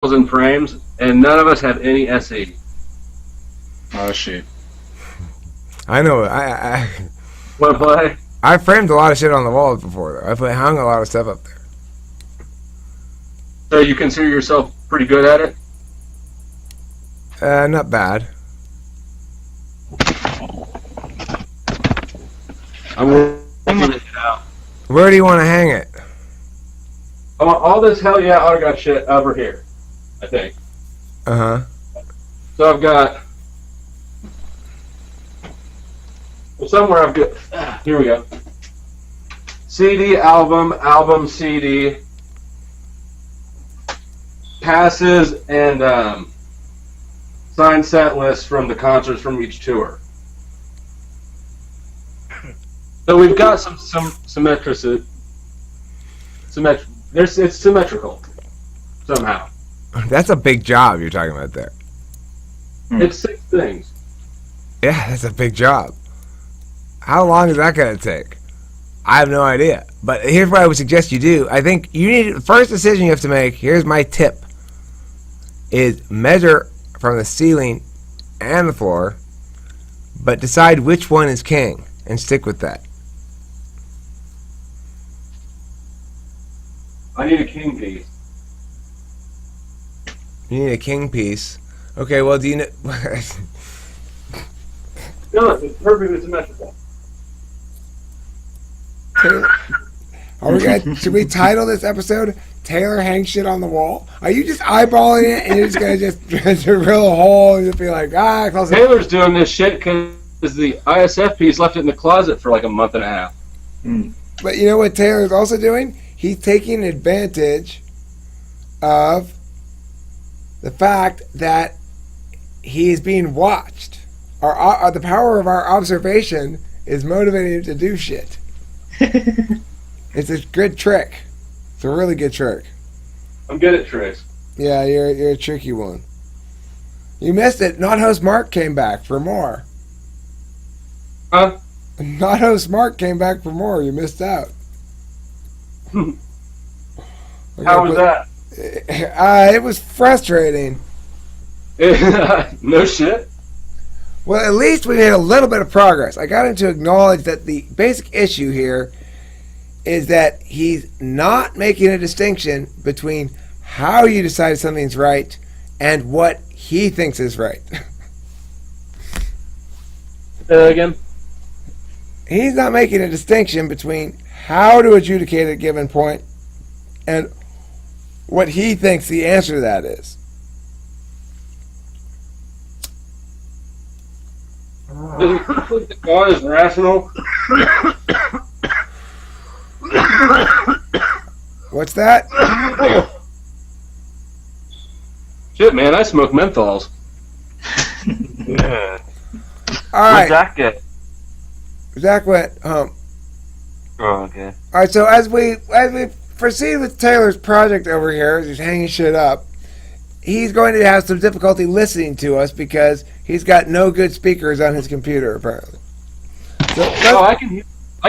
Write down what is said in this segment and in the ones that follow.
in frames, and none of us have any S80. Oh shit. I know. Want to play? I framed a lot of shit on the walls before, though. I hung a lot of stuff up there. So you consider yourself pretty good at it? Not bad. I'm working it out. Where do you want to hang it? I want all this hell yeah autograph shit over here, I think. Uh-huh. So I've got... Well, somewhere I've got... Here we go. CD, album, CD, passes, and signed set lists from the concerts from each tour. So we've got some symmetricity. It's symmetrical somehow. That's a big job you're talking about there. It's 6 things. Yeah, that's a big job. How long is that going to take? I have no idea. But here's what I would suggest you do. I think you need... The first decision you have to make, here's my tip, is measure from the ceiling and the floor, but decide which one is king and stick with that. I need a king piece. You need a king piece. Okay, well, do you know... No, it's perfectly symmetrical. Should we title this episode "Taylor Hangs Shit on the Wall"? Are you just eyeballing it and you're just gonna just drill a hole and just be like, close it? Taylor's doing this shit because the ISF piece left it in the closet for like a month and a half. But you know what Taylor's also doing? He's taking advantage of the fact that he is being watched. The power of our observation is motivating him to do shit. It's a good trick. It's a really good trick. I'm good at tricks. Yeah, you're a tricky one. You missed it. Not host Mark came back for more. Huh? Not host Mark came back for more. You missed out. How was that? It was frustrating. No shit. Well, at least we made a little bit of progress. I got him to acknowledge that the basic issue here is that he's not making a distinction between how you decide something's right and what he thinks is right. Say that again? He's not making a distinction between how to adjudicate a given point and what he thinks the answer to that is. Does it think that God is rational? What's that? Shit, man, I smoke menthols. Yeah. All right. Where'd Zach get? Zach went home. Oh, okay. All right, so as we proceed with Taylor's project over here, as he's hanging shit up, he's going to have some difficulty listening to us because he's got no good speakers on his computer, apparently. So I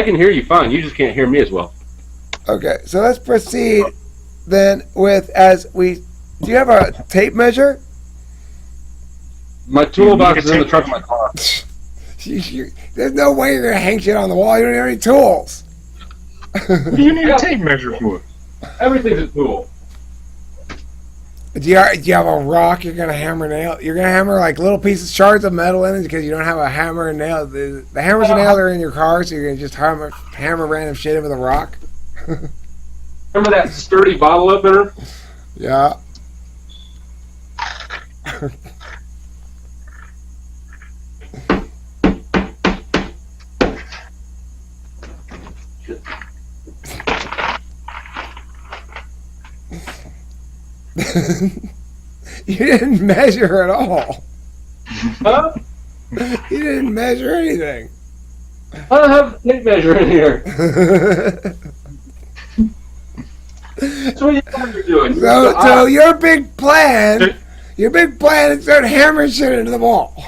can hear you fine. You just can't hear me as well. Okay, so let's proceed then with do you have a tape measure? My toolbox is in the trunk of my car. There's no way you're going to hang shit on the wall. You don't have any tools. What do you need a tape measure for? Everything's a tool. Do you have a rock you're going to hammer nail? You're going to hammer like little pieces, shards of metal in it because you don't have a hammer and nail. The hammers and nails are in your car, so you're going to just hammer random shit in with a rock? Remember that sturdy bottle opener? Yeah. You didn't measure at all. Huh? You didn't measure anything. I don't have a tape measure in here. That's what you guys are doing. So your big plan is start hammering shit into the wall.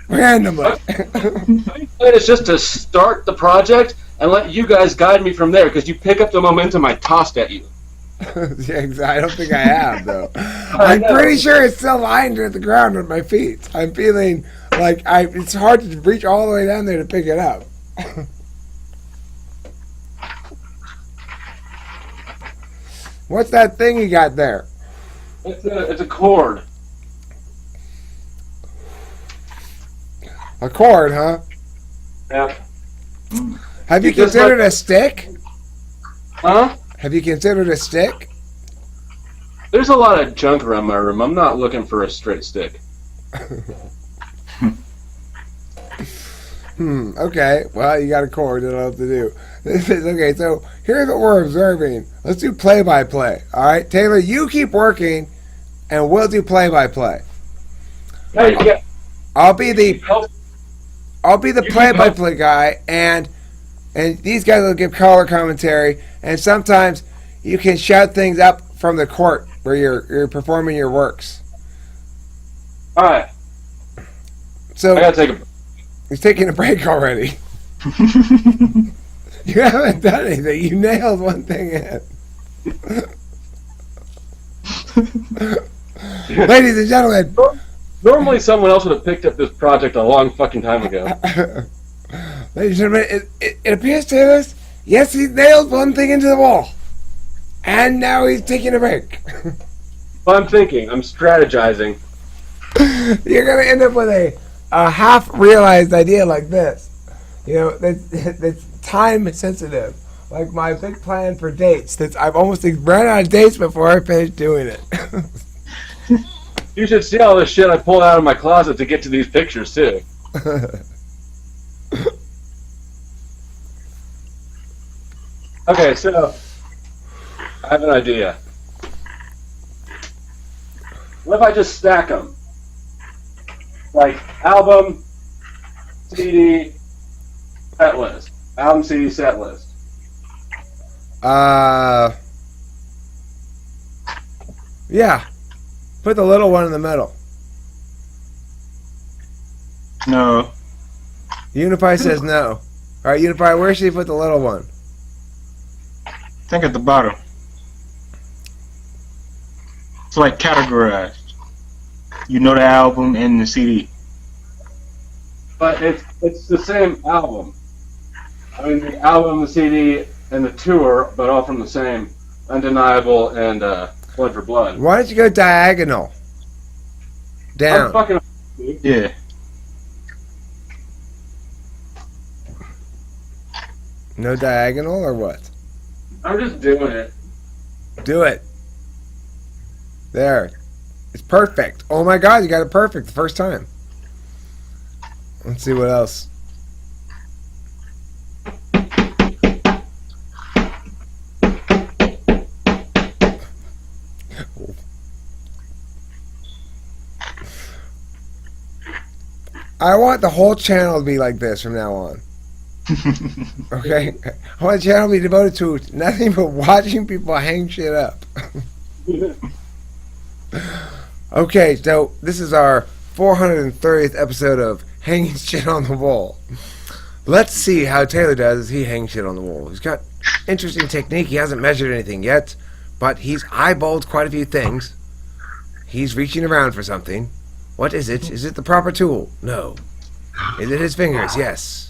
Randomly. My plan is just to start the project and let you guys guide me from there because you pick up the momentum I tossed at you. Yeah, I don't think I have though. I'm pretty sure it's still lying to the ground at my feet. I'm feeling like it's hard to reach all the way down there to pick it up. What's that thing you got there? It's a cord. A cord, huh? Yeah. Have you It just considered a stick? Huh? Have you considered a stick? There's a lot of junk around my room. I'm not looking for a straight stick. Okay. Well, you got a cord. That'll have to do. Okay, so here's what we're observing. Let's do play-by-play. All right, Taylor, you keep working, and we'll do play-by-play. Hey, yeah. I'll be the You keep play-by-play guy, and these guys will give color commentary, and sometimes you can shout things up from the court where you're performing your works. All right. So I gotta take a. he's taking a break already. You haven't done anything. You nailed one thing in. Ladies and gentlemen. Normally, someone else would have picked up this project a long fucking time ago. Ladies and gentlemen, it appears to us, yes, he nailed one thing into the wall. And now he's taking a break. Well, I'm thinking. I'm strategizing. You're going to end up with a half-realized idea like this. You know, that's time sensitive. Like my big plan for dates. I've almost run out of dates before I finish doing it. You should see all this shit I pulled out of my closet to get to these pictures, too. Okay, so I have an idea. What if I just stack them? Like album, CD, set list. Album, CD, set list. Yeah. Put the little one in the middle. No. Unify says no. Alright, Unify, where should you put the little one? Think at the bottom. It's like categorized. You know the album and the CD. But it's the same album. I mean, the album, the CD, and the tour, but all from the same Undeniable and Blood for Blood. Why don't you go diagonal? I'm Down. fucking. Yeah. No diagonal or what? I'm just doing it. Do it. There. It's perfect. Oh my god, you got it perfect the first time. Let's see what else. I want the whole channel to be like this from now on. Okay? I want the channel to be devoted to nothing but watching people hang shit up. Okay, so this is our 430th episode of Hanging Shit on the Wall. Let's see how Taylor does as he hangs shit on the wall. He's got interesting technique. He hasn't measured anything yet, but he's eyeballed quite a few things. He's reaching around for something. What is it? Is it the proper tool? No. Is it his fingers? Yes.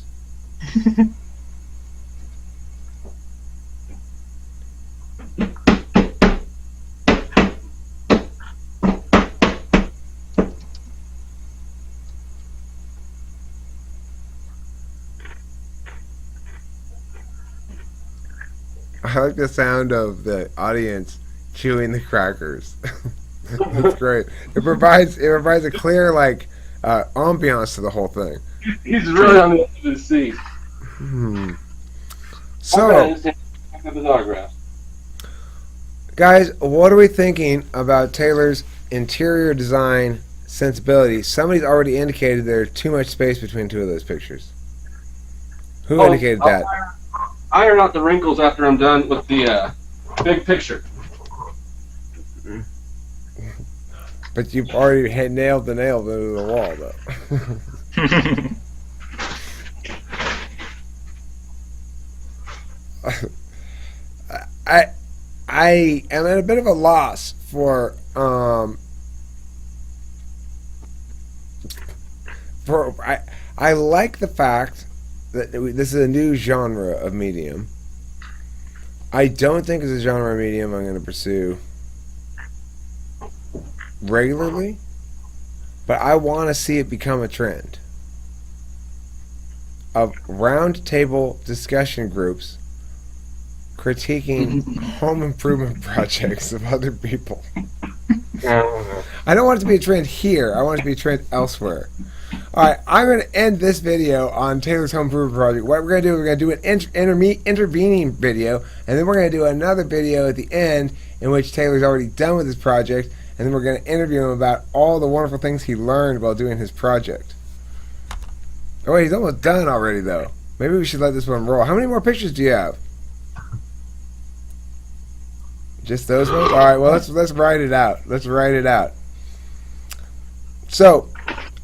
I like the sound of the audience chewing the crackers. That's great. It provides a clear ambiance to the whole thing. He's really on the edge of his seat. So, His autograph. guys, what are we thinking about Taylor's interior design sensibility? Somebody's already indicated there's too much space between two of those pictures. Who indicated that? Iron out the wrinkles after I'm done with the big picture. But you've already nailed the nail into the wall, though. I am at a bit of a loss for I like the fact that this is a new genre of medium. I don't think it's a genre of medium I'm going to pursue regularly, but I want to see it become a trend of round table discussion groups critiquing home improvement projects of other people. I don't want it to be a trend here. I want it to be a trend elsewhere. All right, I'm going to end this video on Taylor's home improvement project. What we're going to do, we're going to do an intervening video, and then we're going to do another video at the end in which Taylor's already done with his project, and then we're going to interview him about all the wonderful things he learned while doing his project. Oh wait, he's almost done already though. Maybe we should let this one roll. How many more pictures do you have? Just those ones? All right, well let's write it out. Let's write it out. So,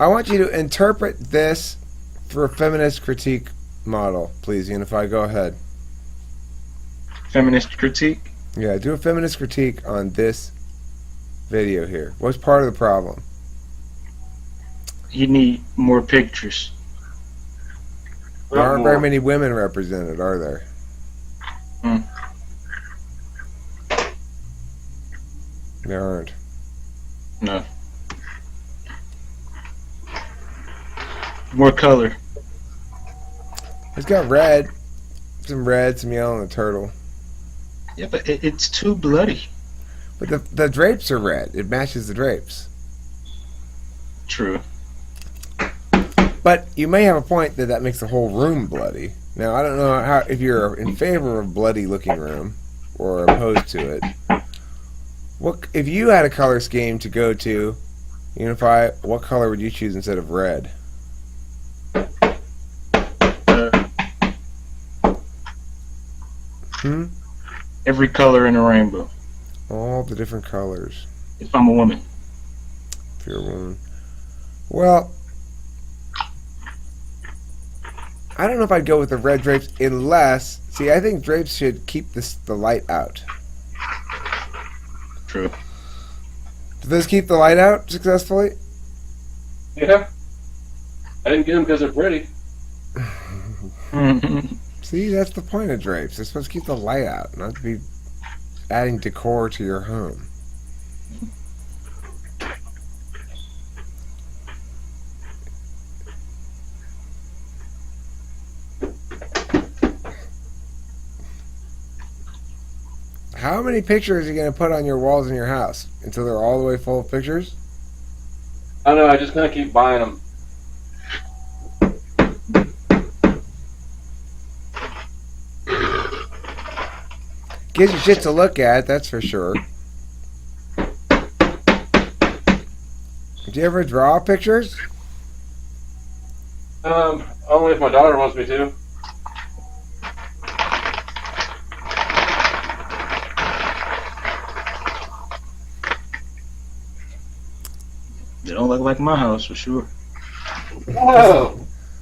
I want you to interpret this for a feminist critique model, please, Unify. Go ahead. Feminist critique? Yeah, do a feminist critique on this video here. What's part of the problem? You need more pictures. There aren't very many women represented, are there? There aren't. No. More color. It's got red, some yellow, and a turtle. Yeah, but it's too bloody. But the drapes are red. It matches the drapes. True. But you may have a point that makes the whole room bloody. Now, I don't know if you're in favor of bloody-looking room or opposed to it. What if you had a color scheme to go to, Unify? What color would you choose instead of red? Every color in the rainbow. All the different colors. If I'm a woman. If you're a woman. Well, I don't know if I'd go with the red drapes unless... See, I think drapes should keep the light out. True. Do those keep the light out successfully? Yeah. I didn't get them because they're pretty. See, that's the point of drapes. They're supposed to keep the light out, not to be adding decor to your home. How many pictures are you going to put on your walls in your house until they're all the way full of pictures? I don't know, I just kind of keep buying them. Gives you shit to look at, that's for sure. Do you ever draw pictures? Only if my daughter wants me to. They don't look like my house for sure. Whoa!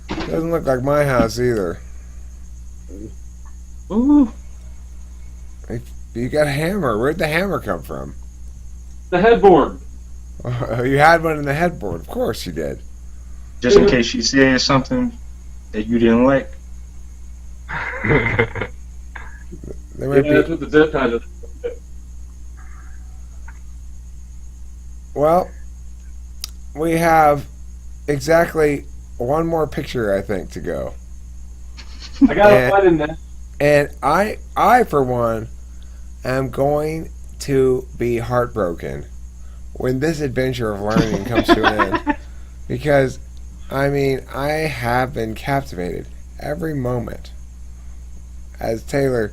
Doesn't look like my house either. Ooh. You got a hammer. Where'd the hammer come from? The headboard. You had one in the headboard. Of course you did. Just in case she said something that you didn't like. There might That's be. what the zip ties are. Well, we have exactly one more picture, I think, to go. I gotta find in that. And I, for one, am going to be heartbroken when this adventure of learning comes to an end. Because, I mean, I have been captivated every moment as Taylor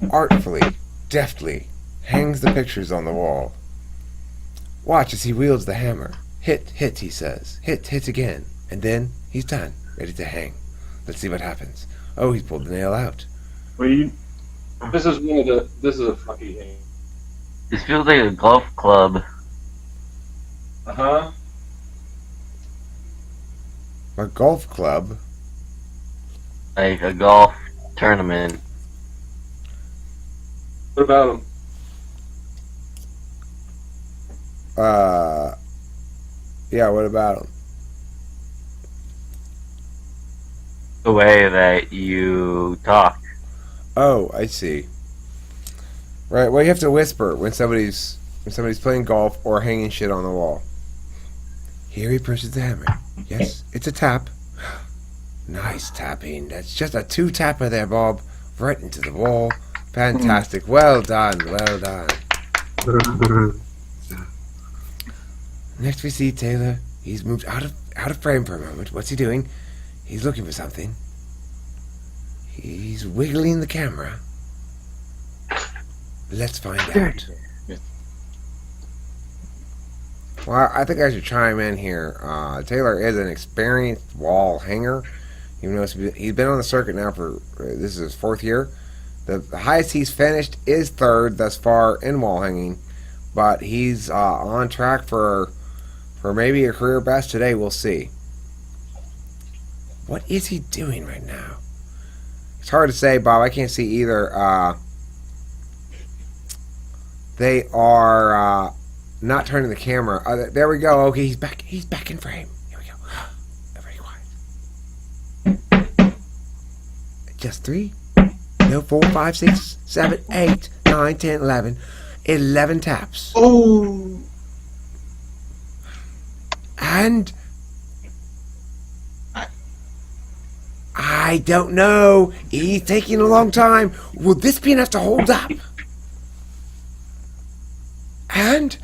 artfully, deftly hangs the pictures on the wall. Watch as he wields the hammer. Hit, hit, he says. Hit, hit again. And then he's done, ready to hang. Let's see what happens. Oh, he's pulled the nail out. What do you? This is one of the. This is a fucking game. This feels like a golf club. Uh-huh. A golf club? Like a golf tournament. What about him? Yeah, what about him? The way that you talk. Oh, I see. Right, well, you have to whisper when somebody's playing golf or hanging shit on the wall. Here he pushes the hammer. Yes, it's a tap. Nice tapping. That's just a 2-tapper there, Bob. Right into the wall. Fantastic. Well done. Well done. Next we see Taylor. He's moved out of frame for a moment. What's he doing? He's looking for something. He's wiggling the camera. Let's find out. Well, I think I should chime in here. Taylor is an experienced wall hanger. Even though he's been on the circuit now for, this is his 4th year. The highest he's finished is 3rd thus far in wall hanging. But he's on track for maybe a career best today. We'll see. What is he doing right now? It's hard to say, Bob. I can't see either. They are not turning the camera. There we go. Okay, he's back. He's back in frame. Here we go. Very quiet. Just 3. No, 4, 5, 6, 7, 8, 9, 10, 11. 11 taps. Oh. And I don't know. He's taking a long time. Will this be enough to hold up? And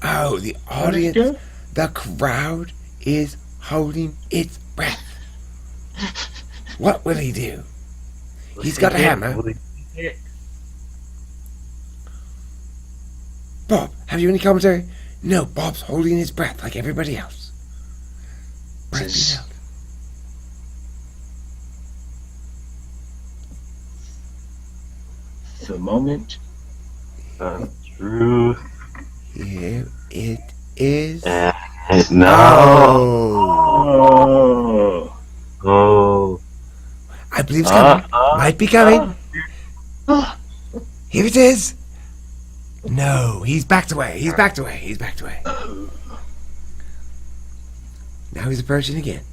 oh, the audience, the crowd is holding its breath. What will he do? He's got a hammer. Bob, have you any commentary? No, Bob's holding his breath like everybody else. Breath being held. The moment. Truth. Here it is. No. Oh. Oh. I believe it's coming. Might be coming. Here it is. No, he's backed away. He's backed away. He's backed away. Now he's approaching again.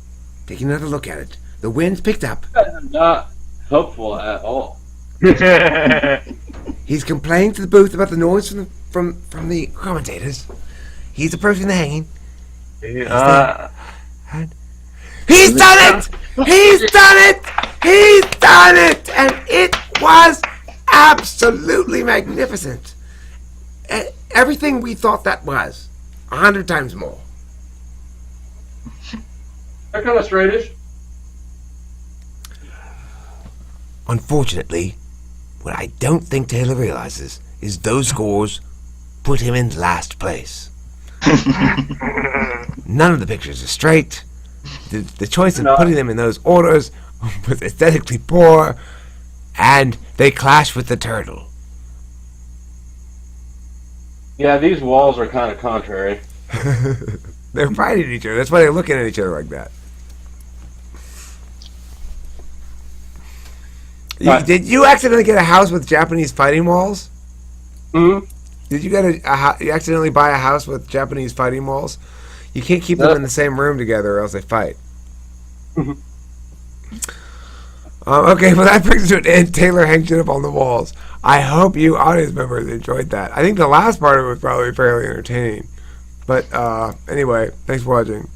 Taking another look at it. The wind's picked up. Not helpful at all. He's complaining to the booth about the noise from the commentators. He's approaching the hanging. He's done it! He's done it! He's done it! And it was absolutely magnificent. Everything we thought that was. 100 times more. They're kind of straightish. Unfortunately, what I don't think Taylor realizes is those scores put him in last place. None of the pictures are straight. The choice of putting them in those orders was aesthetically poor, and they clash with the turtle. Yeah, these walls are kind of contrary. They're fighting each other. That's why they're looking at each other like that. Did you accidentally get a house with Japanese fighting walls? Mm-hmm. Did you get you accidentally buy a house with Japanese fighting walls? You can't keep them in the same room together or else they fight. Mm-hmm. Okay, well that brings it to an end. Taylor hangs it up on the walls. I hope you audience members enjoyed that. I think the last part of it was probably fairly entertaining. But anyway, thanks for watching.